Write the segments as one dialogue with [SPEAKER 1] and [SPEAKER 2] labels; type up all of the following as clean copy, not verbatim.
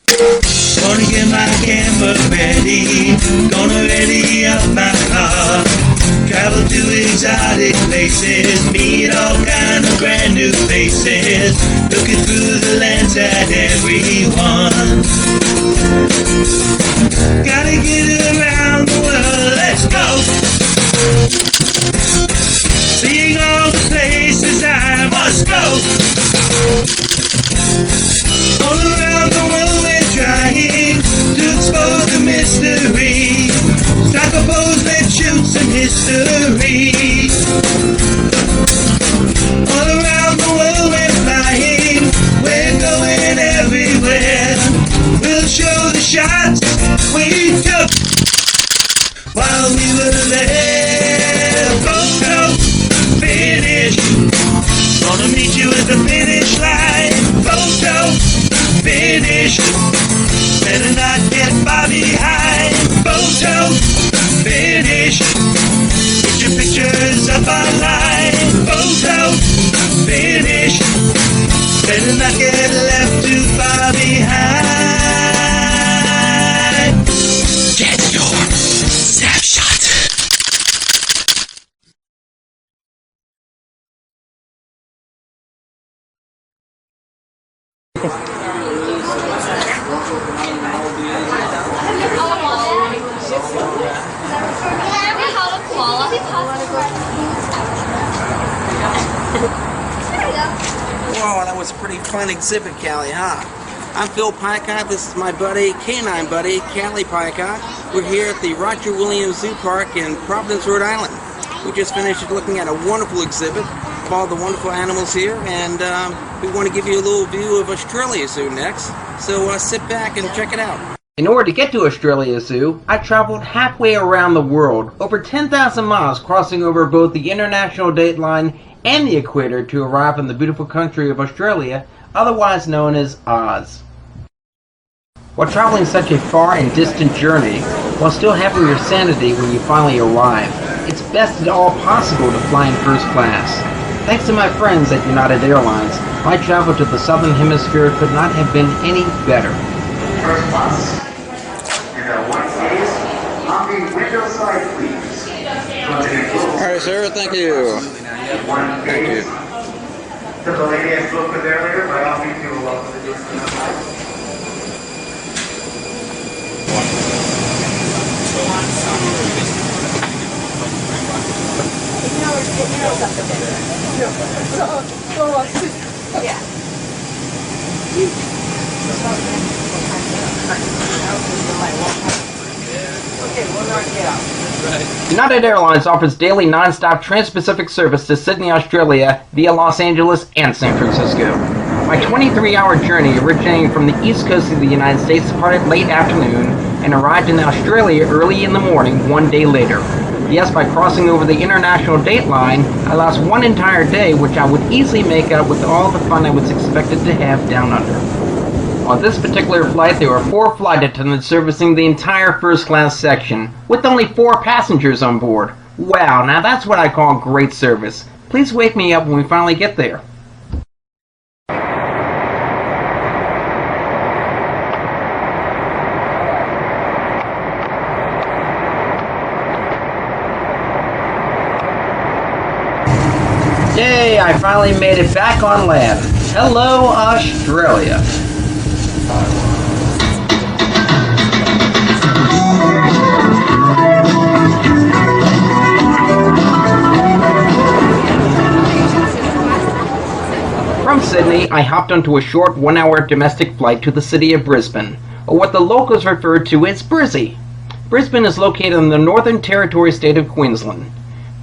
[SPEAKER 1] Gonna get my camper ready, gonna ready up my car. Travel to exotic places, meet all kind of brand new faces. Looking through the lens at everyone. Gotta get around the world, let's go. Seeing all the places I must go. All around the world we're trying to explore the mystery. Strike a pose, let's shoot some history. All around the world we're flying, we're going everywhere. We'll show the shots we took while we were there. Photo finish, gonna meet you at the finish line. Photo finish, better not get far behind. Photo finish, get your pictures up online. Photo finish, better not get left too far behind. Get your snapshot.
[SPEAKER 2] Whoa, that was a pretty fun exhibit, Callie, huh? I'm Phil PICOTT. This is my buddy, canine buddy, Callie PICOTT. We're here at the Roger Williams Zoo Park in Providence, Rhode Island. We just finished looking at a wonderful exhibit called The Wonderful Animals here, and we want to give you a little view of Australia Zoo next. So sit back and check it out.
[SPEAKER 3] In order to get to Australia Zoo, I traveled halfway around the world, over 10,000 miles, crossing over both the international date line and the equator to arrive in the beautiful country of Australia, otherwise known as Oz. While traveling such a far and distant journey, while still having your sanity when you finally arrive, it's best at all possible to fly in first class. Thanks to my friends at United Airlines, my travel to the Southern Hemisphere could not have been any better.
[SPEAKER 4] First class. One case on the window side, please.
[SPEAKER 2] All right, sir. Thank you.
[SPEAKER 4] One case. To the lady I spoke with earlier, by all means, you will welcome the
[SPEAKER 3] United Airlines offers daily non-stop trans-Pacific service to Sydney, Australia via Los Angeles and San Francisco. My 23-hour journey originating from the east coast of the United States started late afternoon and arrived in Australia early in the morning one day later. Yes, by crossing over the international date line, I lost one entire day which I would easily make up with all the fun I was expected to have down under. On this particular flight, there were 4 flight attendants servicing the entire first-class section, with only 4 passengers on board. Wow, now that's what I call great service. Please wake me up when we finally get there. Yay, I finally made it back on land. Hello, Australia. From Sydney, I hopped onto a short 1-hour domestic flight to the city of Brisbane, or what the locals refer to as Brizzy. Brisbane is located in the Northern Territory state of Queensland.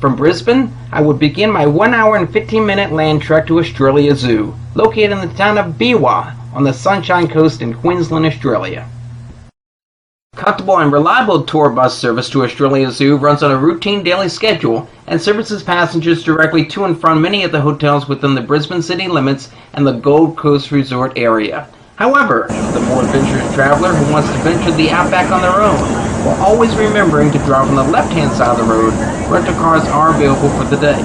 [SPEAKER 3] From Brisbane, I would begin my 1-hour and 15-minute land trek to Australia Zoo, located in the town of Biwa on the Sunshine Coast in Queensland, Australia. Comfortable and reliable tour bus service to Australia Zoo runs on a routine daily schedule and services passengers directly to and from many of the hotels within the Brisbane city limits and the Gold Coast resort area. However, the more adventurous traveler who wants to venture the outback on their own, while always remembering to drive on the left-hand side of the road, rental cars are available for the day.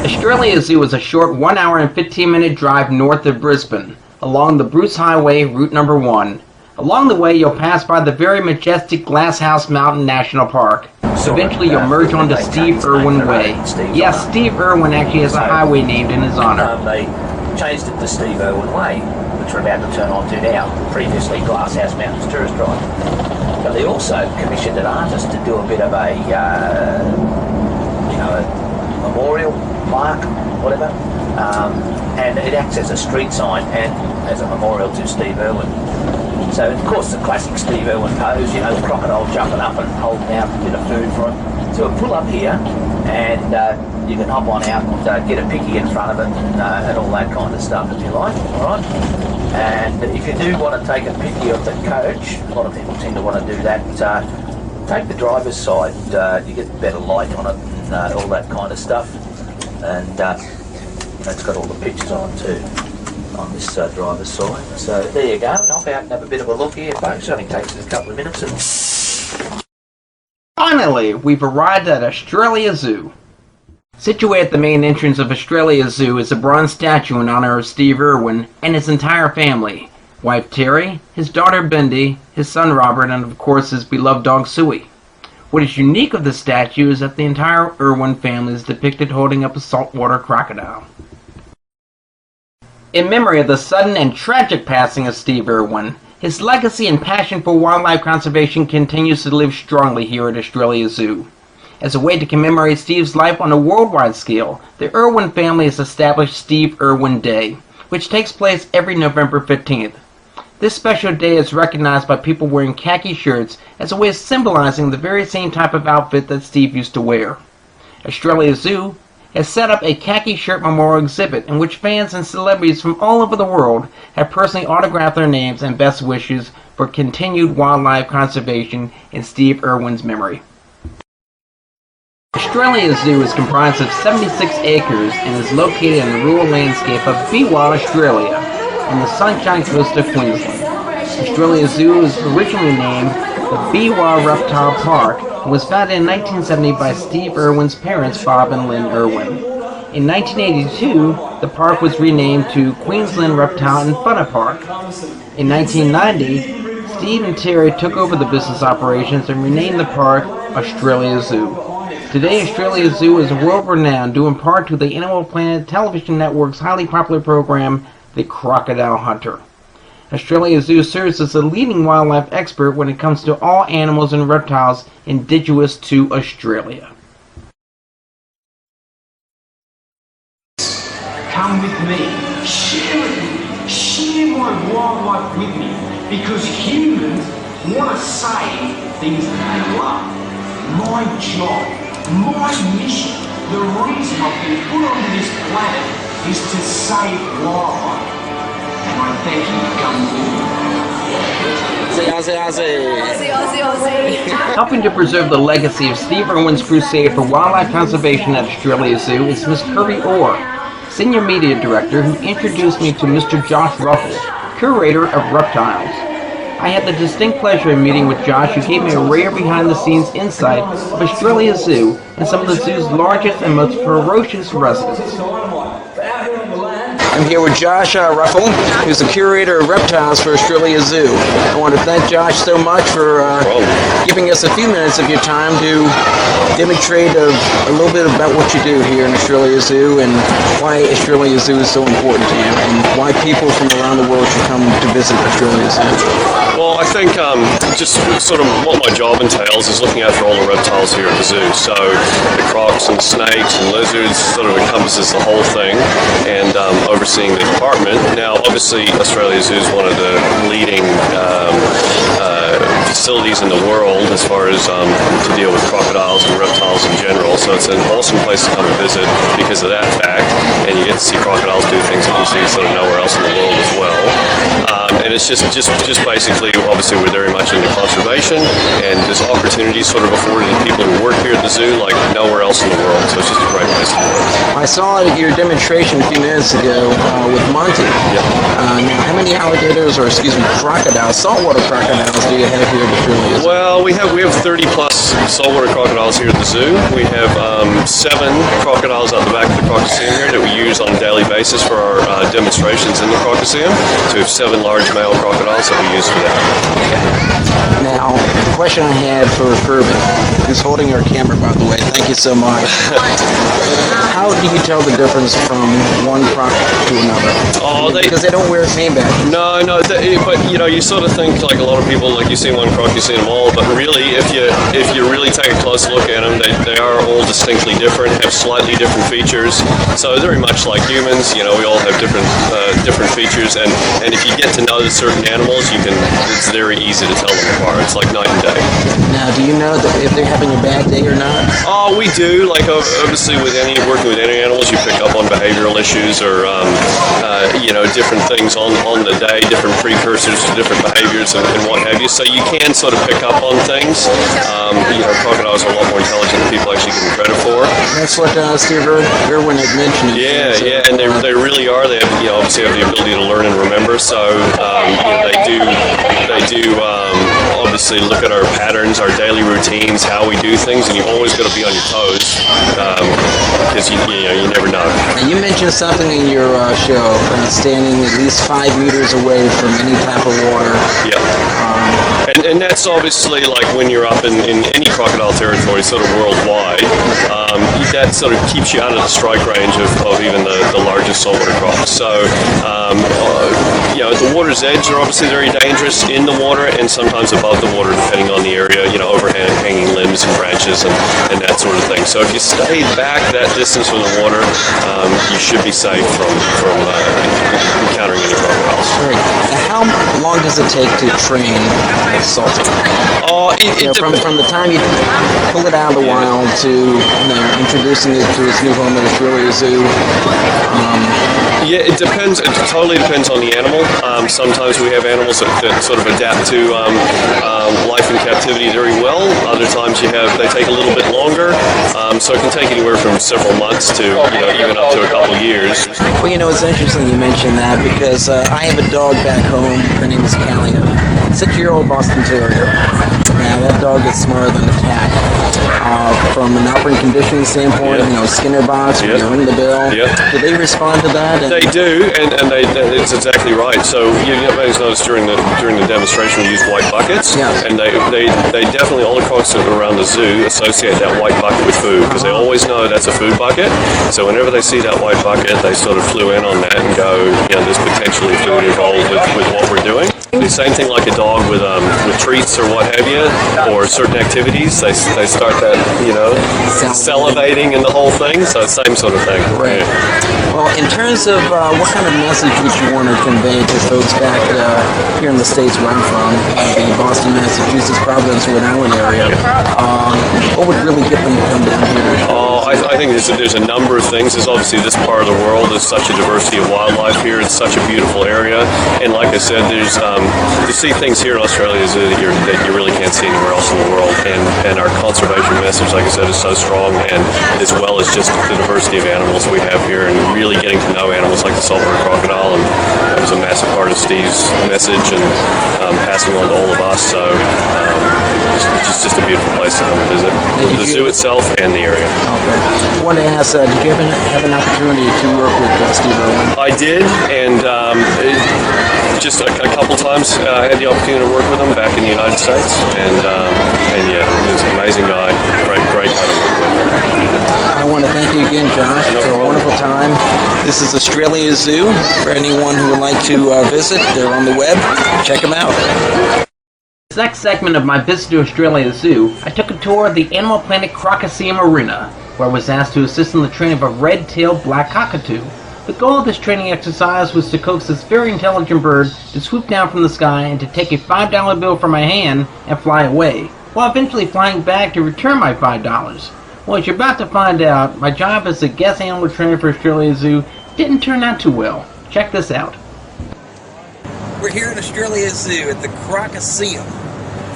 [SPEAKER 3] Australia Zoo is a short 1-hour and 15-minute drive north of Brisbane, along the Bruce Highway, route number 1. Along the way, you'll pass by the very majestic Glass House Mountain National Park. Eventually, you'll merge onto Steve Irwin Way. Yes, Steve Irwin actually has a highway named in his honor.
[SPEAKER 5] They changed it to Steve Irwin Way, which we're about to turn on to now, previously Glass House Mountains Tourist Drive. But they also commissioned an artist to do a bit of a, a memorial, plaque, whatever, and it acts as a street sign and as a memorial to Steve Irwin. So, of course, the classic Steve Irwin pose, the crocodile jumping up and holding out a bit of food for him. So we'll pull up here and you can hop on out and get a picky in front of it and all that kind of stuff if you like, all right? And if you do want to take a picky of the coach, a lot of people tend to want to do that, take the driver's side, you get better light on it and all that kind of stuff. And it's got all the pictures on it too, on this driver's side. So there you go, hop out and have a bit of a look here, folks. It only takes us a couple of minutes.
[SPEAKER 3] Finally, we've arrived at Australia Zoo. Situated at the main entrance of Australia Zoo is a bronze statue in honor of Steve Irwin and his entire family. Wife Terry, his daughter Bindi, his son Robert, and of course his beloved dog Suey. What is unique of the statue is that the entire Irwin family is depicted holding up a saltwater crocodile. In memory of the sudden and tragic passing of Steve Irwin, his legacy and passion for wildlife conservation continues to live strongly here at Australia Zoo. As a way to commemorate Steve's life on a worldwide scale, the Irwin family has established Steve Irwin Day, which takes place every November 15th. This special day is recognized by people wearing khaki shirts as a way of symbolizing the very same type of outfit that Steve used to wear. Australia Zoo has set up a khaki shirt memorial exhibit in which fans and celebrities from all over the world have personally autographed their names and best wishes for continued wildlife conservation in Steve Irwin's memory. Australia Zoo is comprised of 76 acres and is located in the rural landscape of Biwa, Australia, on the Sunshine Coast of Queensland. Australia Zoo was originally named the Biwa Reptile Park and was founded in 1970 by Steve Irwin's parents, Bob and Lynn Irwin. In 1982, the park was renamed to Queensland Reptile and Fauna Park. In 1990, Steve and Terry took over the business operations and renamed the park Australia Zoo. Today, Australia Zoo is world-renowned due in part to the Animal Planet television network's highly popular program, The Crocodile Hunter. Australia Zoo serves as a leading wildlife expert when it comes to all animals and reptiles indigenous to Australia.
[SPEAKER 6] Come with me, share it with me, share my wildlife with me, because humans want to save things that they love. My job, my mission, the reason I've been put on this planet is to save wildlife. And I thank you for coming with me.
[SPEAKER 3] Helping to preserve the legacy of Steve Irwin's crusade for wildlife conservation at Australia Zoo is Miss Kirby Orr, Senior Media Director, who introduced me to Mr. Josh Ruffle, Curator of Reptiles. I had the distinct pleasure of meeting with Josh, who gave me a rare behind-the-scenes insight of Australia Zoo and some of the zoo's largest and most ferocious residents. I'm here with Josh Ruffle, who's the curator of reptiles for Australia Zoo. I want to thank Josh so much for giving us a few minutes of your time to demonstrate a little bit about what you do here in Australia Zoo and why Australia Zoo is so important to you and why people from around the world should come to visit Australia Zoo.
[SPEAKER 7] Well, I think just sort of what my job entails is looking after all the reptiles here at the zoo. So the crocs and snakes and lizards sort of encompasses the whole thing, and overseeing the department. Now, obviously, Australia Zoo is one of the leading facilities in the world as far as to deal with crocodiles and reptiles in general. So it's an awesome place to come and visit because of that fact, and you get to see crocodiles do things that you see sort of nowhere else in the world as well. And it's just basically, obviously, we're very much into conservation, and there's opportunities sort of afforded to people who work here at the zoo like nowhere else in the world. So it's just a great place to work.
[SPEAKER 3] I
[SPEAKER 2] saw your demonstration a few minutes ago with Monty. Now, how many alligators, or excuse me, crocodiles, saltwater crocodiles, do you have here at the Australia Zoo?
[SPEAKER 7] Well, we have 30 plus saltwater crocodiles here at the zoo. We have 7 crocodiles out the back of the Crocodile here that we use on a daily basis for our demonstrations in the Crocodile. So we have 7 large male crocodiles that we use for that.
[SPEAKER 2] Now, the question I had for Kirby, who's holding our camera, by the way, thank you so much. How do you tell the difference from one croc to another? Because they don't wear name badges.
[SPEAKER 7] No, but you sort of think like a lot of people, like you see one croc, you see them all, but really, if you really take a close look at them, they are all distinctly different, have slightly different features. So very much like humans, we all have different features, and if you get to know the certain animals, it's very easy to tell them apart. It's like night and day.
[SPEAKER 2] Now, do you know that if they're having a bad day or not?
[SPEAKER 7] Oh, we do. Like obviously, working with any animals, you pick up on behavioral issues or different things on the day, different precursors to different behaviors and what have you. So you can sort of pick up on things. Crocodiles are a lot more intelligent than people actually give them credit for.
[SPEAKER 2] That's what Steve Irwin had mentioned.
[SPEAKER 7] Yeah, and they really are. They have, obviously have the ability to learn and remember. So they do obviously look at our patterns, our daily routines, how we do things, and you've always got to be on your toes because you never know.
[SPEAKER 2] Now, you mentioned something in your show, standing at least 5 meters away from any type of water.
[SPEAKER 7] Yeah. And that's obviously like when you're up in any crocodile territory, sort of worldwide, that sort of keeps you out of the strike range of even the largest saltwater crocs. So, the water's edge are obviously very dangerous in the water and sometimes above the water, depending on the area, overhanging limbs and branches and that sort of thing. So if you stay back that distance from the water, you should be safe from encountering any crocodiles.
[SPEAKER 2] Right. Now, how long does it take to train saltwater? From the time you pull it out of the wild to introducing it to its new home at Australia Zoo.
[SPEAKER 7] Yeah, it depends. It totally depends on the animal. Sometimes we have animals that sort of adapt to life in captivity very well. Other times they take a little bit longer. So it can take anywhere from several months to even up to a couple of years.
[SPEAKER 2] Well, it's interesting you mentioned that because I have a dog back home. Her name is Callie, a 6-year-old Boston Terrier. Now that dog is smarter than a cat. From an operant conditioning standpoint, Skinner box, ring the bell.
[SPEAKER 7] Yep.
[SPEAKER 2] Do they respond to that?
[SPEAKER 7] They do, and it's exactly right. So you guys noticed during the demonstration we used white buckets, and they definitely, all the crocs around the zoo associate that white bucket with food because they always know that's a food bucket. So whenever they see that white bucket, they sort of flew in on that and go, there's potentially food involved with what we're doing. The same thing like a dog with treats or what have you, or certain activities. They start that salivating and the whole thing. So same sort of thing.
[SPEAKER 2] Right. Well, in terms of what kind of message would you want to convey to folks back here in the States where I'm from, the Boston, Massachusetts, Providence, Rhode Island area, what would really get them to come down here?
[SPEAKER 7] I think there's a number of things. There's obviously this part of the world. There's such a diversity of wildlife here. It's such a beautiful area. And like I said, there's to see things here in Australia that you really can't see anywhere else in the world. And our conservation message, like I said, is so strong. And as well as just the diversity of animals we have here, and really getting to know animals like the saltwater crocodile. And that was a massive part of Steve's message and passing on to all of us. So it's just a beautiful place to come and visit. The zoo itself and the area.
[SPEAKER 2] Okay. I want to ask, did you have an opportunity to work with Steve Irwin?
[SPEAKER 7] I did, and just a couple times I had the opportunity to work with him back in the United States, and yeah, he was an amazing guy, great guy to work with.
[SPEAKER 2] I want to thank you again, Josh, for a wonderful time. This is Australia Zoo. For anyone who would like to visit, they're on the web. Check them out.
[SPEAKER 3] This next segment of my visit to Australia Zoo, I took a tour of the Animal Planet Crocodile Arena, where I was asked to assist in the training of a red-tailed black cockatoo. The goal of this training exercise was to coax this very intelligent bird to swoop down from the sky and to take a $5 bill from my hand and fly away, while eventually flying back to return my $5. Well, as you're about to find out, my job as a guest animal trainer for Australia Zoo didn't turn out too well. Check this out.
[SPEAKER 2] We're here at Australia Zoo at the Crocodile.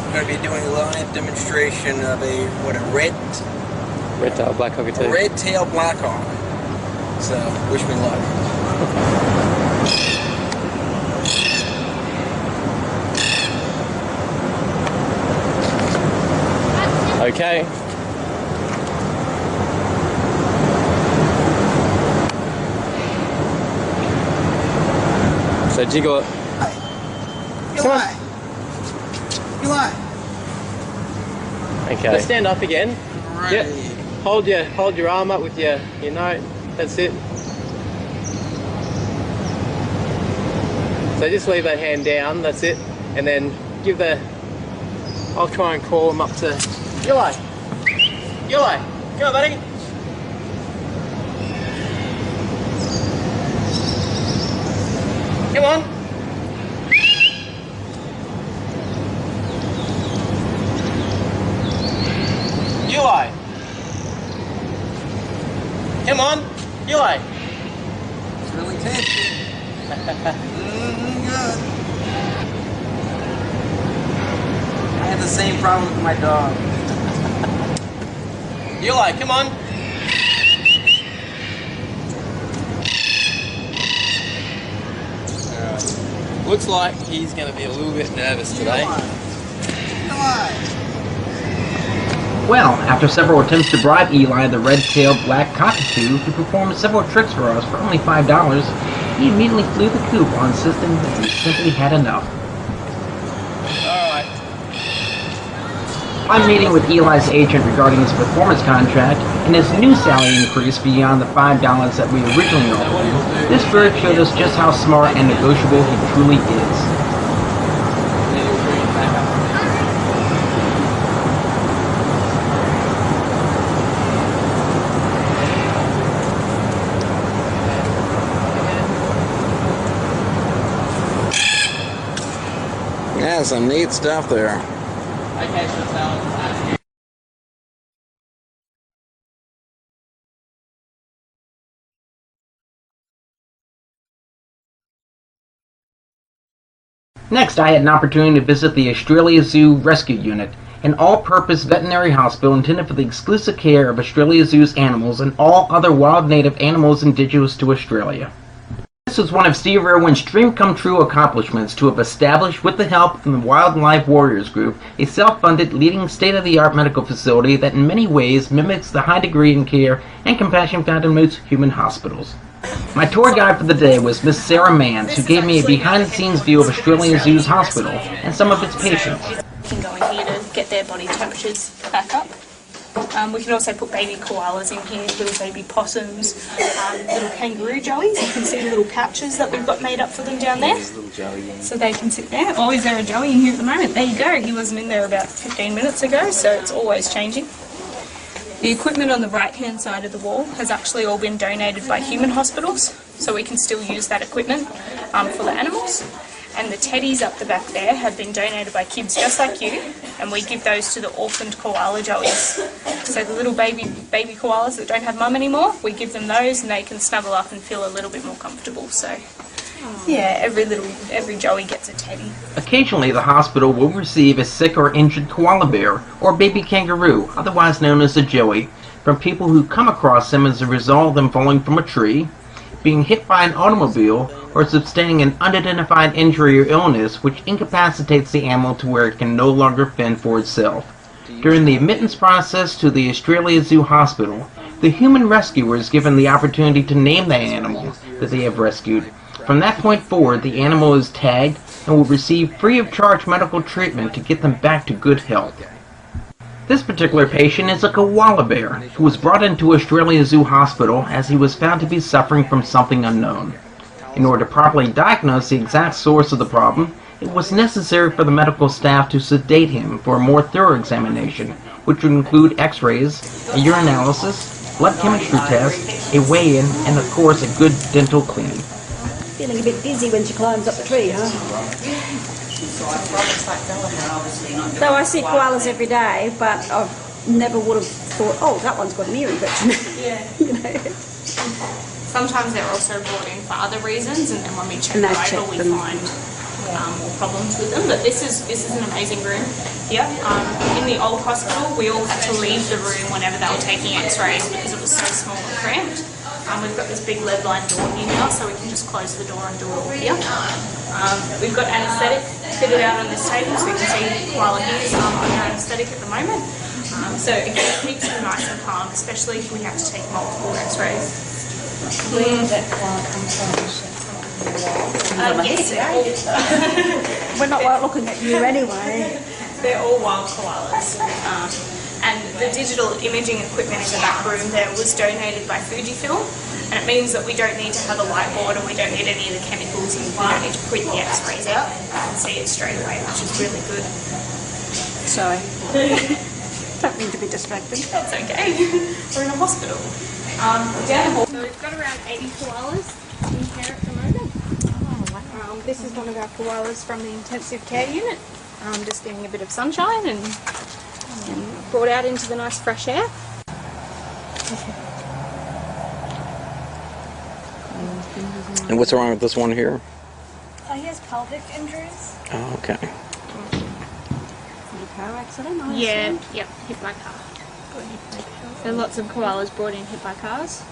[SPEAKER 2] We're going to be doing a live demonstration of a red-tailed
[SPEAKER 8] black cockatoo.
[SPEAKER 2] A red-tailed black hawk. So, wish me luck.
[SPEAKER 8] Okay. So jiggle it.
[SPEAKER 2] Eli! Eli!
[SPEAKER 8] Okay. Let's stand up again.
[SPEAKER 2] Alrighty.
[SPEAKER 8] Yep. Hold your arm up with your note. That's it. So just leave that hand down, that's it. And then give the, I'll try and call him up to, Eli! Eli! Come on, buddy! Come on! Eli! Come on! Eli!
[SPEAKER 2] It's really tasty. Good. I have the same problem with my dog.
[SPEAKER 8] Eli, come on! Alright. Looks like he's going to be a little bit nervous today.
[SPEAKER 3] Well, after several attempts to bribe Eli, the red-tailed black cockatoo, to perform several tricks for us for only $5, he immediately flew the coop on insisting that he simply had enough.
[SPEAKER 8] Alright.
[SPEAKER 3] I'm meeting with Eli's agent regarding his performance contract and his new salary increase beyond the $5 that we originally offered him. This bird showed us just how smart and negotiable he truly is.
[SPEAKER 2] Yeah, some neat stuff there.
[SPEAKER 8] Okay, so
[SPEAKER 3] Next, I had an opportunity to visit the Australia Zoo Rescue Unit, an all-purpose veterinary hospital intended for the exclusive care of Australia Zoo's animals and all other wild native animals indigenous to Australia. This was one of Steve Irwin's dream-come-true accomplishments to have established, with the help from the Wildlife Warriors Group, a self-funded, leading state-of-the-art medical facility that in many ways mimics the high degree in care and compassion found in most human hospitals. My tour guide for the day was Miss Sarah Mans, who gave me a behind-the-scenes view of Australian Zoo's hospital and some of its patients.
[SPEAKER 9] We can go in here to get their body temperatures back up. We can also put baby koalas in here, little baby possums, little kangaroo joeys. You can see the little pouches that we've got made up for them down there. So they can sit there. Oh, is there a joey in here at the moment? There you go. He wasn't in there about 15 minutes ago, so it's always changing. The equipment on the right-hand side of the wall has actually all been donated by human hospitals, so we can still use that equipment for the animals. And the teddies up the back there have been donated by kids just like you, and we give those to the orphaned koala joeys. So the little baby koalas that don't have mum anymore, we give them those and they can snuggle up and feel a little bit more comfortable. So yeah, every joey gets a teddy.
[SPEAKER 3] Occasionally, the hospital will receive a sick or injured koala bear or baby kangaroo, otherwise known as a joey, from people who come across them as a result of them falling from a tree, being hit by an automobile, or sustaining an unidentified injury or illness which incapacitates the animal to where it can no longer fend for itself. During the admittance process to the Australia Zoo Hospital, the human rescuer is given the opportunity to name the animal that they have rescued. From that point forward, the animal is tagged and will receive free of charge medical treatment to get them back to good health. This particular patient is a koala bear who was brought into Australia Zoo Hospital as he was found to be suffering from something unknown. In order to properly diagnose the exact source of the problem, it was necessary for the medical staff to sedate him for a more thorough examination, which would include x-rays, a urinalysis, blood chemistry test, a weigh-in, and of course a good dental cleaning.
[SPEAKER 10] Feeling a bit dizzy when she climbs up the tree, huh? So I see koalas every day, but I never would have thought, oh, that one's got an ear infection.
[SPEAKER 9] Yeah.
[SPEAKER 10] You know?
[SPEAKER 9] Sometimes they're also brought in for other reasons, and then when we check
[SPEAKER 10] And
[SPEAKER 9] them
[SPEAKER 10] they
[SPEAKER 9] over, we
[SPEAKER 10] check them.
[SPEAKER 9] find more problems with them. But this is an amazing room here. In the old hospital, we all had to leave the room whenever they were taking x-rays because it was so small and cramped. We've got this big lead line door here now, so we can just close the door and do it all here. We've got anaesthetic fitted out on this table, so you can see the koala here is under anaesthetic at the moment. So again, it keeps them nice and calm, especially if we have to take multiple x-rays.
[SPEAKER 10] Where did that koala come from?
[SPEAKER 9] Yes,
[SPEAKER 10] We're not looking at you anyway.
[SPEAKER 9] they're all wild koalas. And the digital imaging equipment in the back room there was donated by Fujifilm, and it means that we don't need to have a light board and we don't need any of the chemicals, and we don't need to print the x-rays out. You can see it straight away, which is really good.
[SPEAKER 10] Sorry. Don't mean to be distracted.
[SPEAKER 9] That's okay. We're in a hospital. Down the hall. So we've got around 80 koalas in care at the moment. This is one of our koalas from the intensive care unit, just getting a bit of sunshine and brought out into the nice fresh air.
[SPEAKER 2] And what's wrong with this one here?
[SPEAKER 9] He has pelvic injuries.
[SPEAKER 2] Oh, okay.
[SPEAKER 10] Car accident, I
[SPEAKER 9] Yeah,
[SPEAKER 10] assume?
[SPEAKER 9] yep, hit by car. There are lots of koalas brought in hit by cars.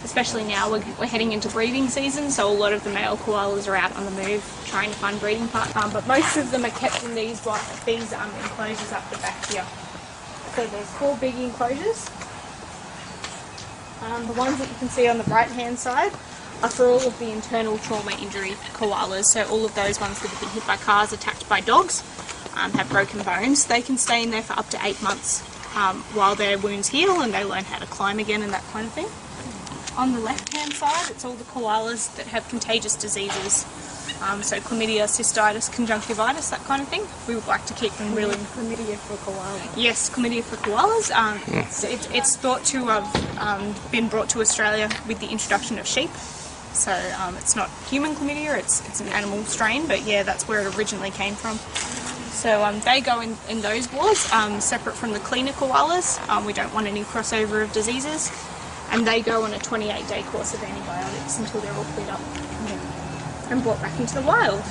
[SPEAKER 9] Especially now we're heading into breeding season, so a lot of the male koalas are out on the move trying to find breeding partners. But most of them are kept in these enclosures up the back here. So there's 4 big enclosures. The ones that you can see on the right hand side are for all of the internal trauma injury koalas. So all of those ones that have been hit by cars, attacked by dogs, have broken bones. They can stay in there for up to 8 months while their wounds heal and they learn how to climb again and that kind of thing. On the left hand side, it's all the koalas that have contagious diseases. So chlamydia, cystitis, conjunctivitis, that kind of thing. We would like to keep them really...
[SPEAKER 10] Chlamydia for koalas.
[SPEAKER 9] Yes, chlamydia for koalas. It's thought to have been brought to Australia with the introduction of sheep. So it's not human chlamydia, it's an animal strain, but yeah, that's where it originally came from. So they go in those wards, separate from the cleaner koalas. We don't want any crossover of diseases. And they go on a 28-day course of antibiotics until they're all cleared up and brought back into the wild.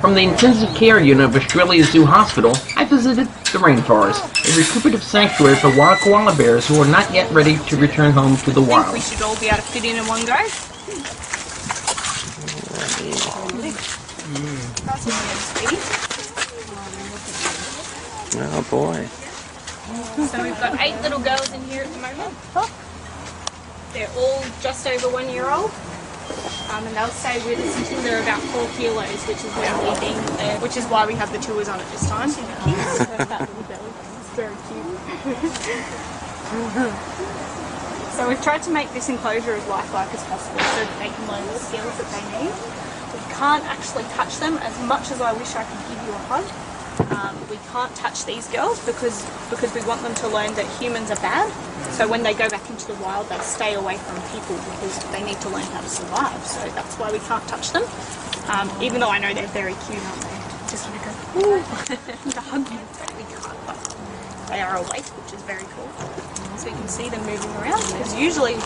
[SPEAKER 3] From the intensive care unit of Australia Zoo Hospital, I visited the rainforest, a recuperative sanctuary for wild koala bears who are not yet ready to return home to the
[SPEAKER 9] I think
[SPEAKER 3] wild.
[SPEAKER 9] we should all be able to fit in one go. That's one of them, sweetie.
[SPEAKER 2] Oh boy.
[SPEAKER 9] So we've got 8 little girls in here at the moment. They're all just over 1 year old. And they'll stay with us until they're about 4 kilos, which is when we deem that they're, which is why we have the tours on at this time. That little belly. It's very cute. So we've tried to make this enclosure as lifelike as possible so that they can learn the skills that they need. We can't actually touch them as much as I wish I could give you a hug. We can't touch these girls because we want them to learn that humans are bad. So when they go back into the wild, they stay away from people because they need to learn how to survive. So that's why we can't touch them. Even though I know they're very cute, aren't they? Just want to go, ooh, to hug them, but we can't. But they are awake, which is very cool. So you can see them moving around. Because usually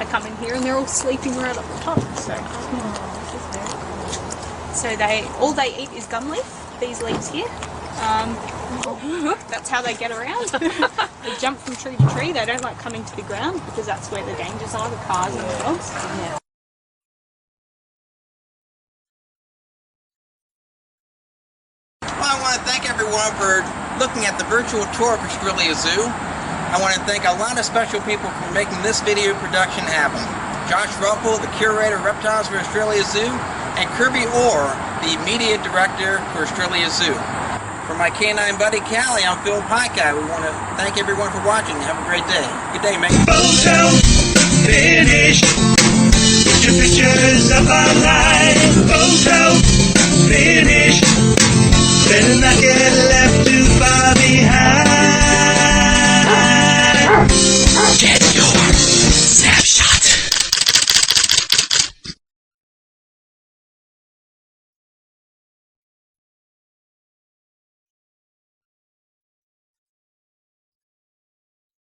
[SPEAKER 9] I come in here and they're all sleeping right up the top. So all they eat is gum leaf. These leaves here. That's how they get around. They jump from tree to tree. They don't like coming to the ground because that's where the dangers are, the cars and the dogs. Yeah.
[SPEAKER 2] Well, I want to thank everyone for looking at the virtual tour of Australia Zoo. I want to thank a lot of special people for making this video production happen. Josh Ruppel, the curator of reptiles for Australia Zoo, and Kirby Orr, the media director for Australia Zoo. For my canine buddy Callie, I'm Phil PICOTT. We want to thank everyone for watching. Have a great day. Good day, mate.
[SPEAKER 1] Photo finish. Put your pictures up online. Photo finish. Better not get